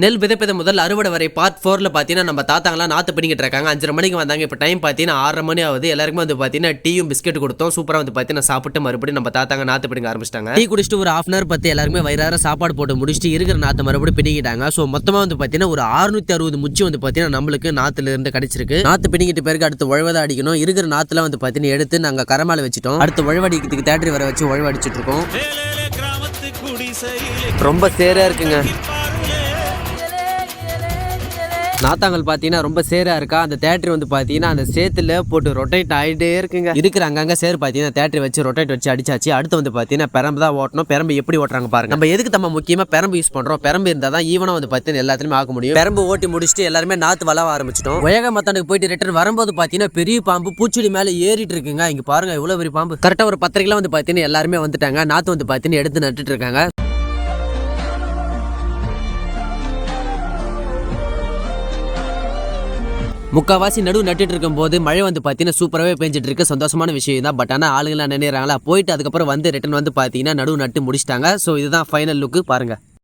நெல் விதைப்பது முதல் அறுவடை வரை பார்ட் 4ல பார்த்தீங்கன்னா நம்ம தாத்தாங்களாம் நாற்று பிடிங்கிட்டு இருக்காங்க. 5:30 மணிக்கு வந்தாங்க. இப்போ டைம் பார்த்தீங்கன்னா 6:30 மணி ஆகுது. எல்லாருக்குமே வந்து பார்த்தீங்கன்னா டீயும் பிஸ்கெட் கொடுத்தோம். சூப்பராக வந்து பார்த்தீங்கன்னா சாப்பிட்டு மறுபடியும் நம்ம தாத்தாங்க நாற்று பிடிங்க ஆரம்பிச்சிட்டாங்க. டீ குடிச்சிட்டு ஒரு 1/2 hour பார்த்து எல்லாருமே வயிறார சாப்பாடு போட்டு முடிச்சுட்டு இருக்கிற நாற்று மறுபடியும் பிடிங்கிட்டாங்க. ஸோ மொத்தமாக வந்து பார்த்தீங்கன்னா ஒரு 660 முச்சு வந்து பார்த்தீங்கன்னா நம்மளுக்கு நாற்றுல இருந்து கிடைச்சிருக்கு. நாற்று பிடிங்கிட்டு பிறகு அடுத்து உழவதை அடிக்கணும். இருக்கிற நாற்றுல வந்து பார்த்தீங்கன்னா எடுத்து நாங்கள் கரமால வச்சுட்டோம். அடுத்து உழவடிக்கிறதுக்கு தேட்டரி வர வச்சு உழவடிச்சிட்டு இருக்கோம். ரொம்ப சேரா இருக்குங்க. நாத்தாங்கல் பார்த்தீங்கன்னா ரொம்ப சேரா இருக்கா. அந்த தேட்டரி வந்து பார்த்தீங்கன்னா அந்த சேத்துல போட்டு ரொட்டேட் ஆகிட்டே இருக்குங்க. இருக்கிற அங்கங்கே சேர் பார்த்தீங்கன்னா தேட்டரி வச்சு ரொட்டேட் வச்சு அடிச்சாச்சு. அடுத்து வந்து பார்த்தீங்கன்னா பெரம்பு தான் ஓட்டணும். பெரம்பு எப்படி ஓட்டுறாங்க பாருங்க. நம்ம எதுக்கு நம்ம முக்கியமாக பெரம்பு யூஸ் பண்ணுறோம். பெரம்பு இருந்தால் தான் ஈவனாக வந்து பார்த்தீங்கன்னா எல்லாத்துலையுமே ஆக முடியும். பெரம்பு ஓட்டி முடிச்சுட்டு எல்லாருமே நாற்று வளர ஆரம்பிச்சிட்டோம். உயக மத்தானுக்கு போயிட்டு ரிட்டர்ன் வரும்போது பார்த்தீங்கன்னா பெரிய பாம்பு பூச்செடி மேலே ஏறிட்டு இருக்குங்க. இங்கே பாருங்க இவ்வளோ பெரிய பாம்பு. கரெக்டாக ஒரு 10:30 வந்து பார்த்தீங்கன்னா எல்லாருமே வந்துட்டாங்க. நாற்று வந்து பார்த்தீங்கன்னா எடுத்து நட்டுட்டு இருக்காங்க. முக்காவாசி நடுவு நட்டுட்டு இருக்கும் போது மழை வந்து பார்த்தீங்கன்னா சூப்பராகவே பெஞ்சிட்டு இருக்கு. சந்தோஷமான விஷயம் தான். பட் ஆனால் ஆளுங்களாம் நினைறாங்களா போயிட்டு அதுக்கப்புறம் வந்து ரிட்டர்ன் வந்து பார்த்தீங்கன்னா நடுவு நட்டு முடிச்சிட்டாங்க. ஸோ இதுதான் ஃபைனல் லுக்கு பாருங்க.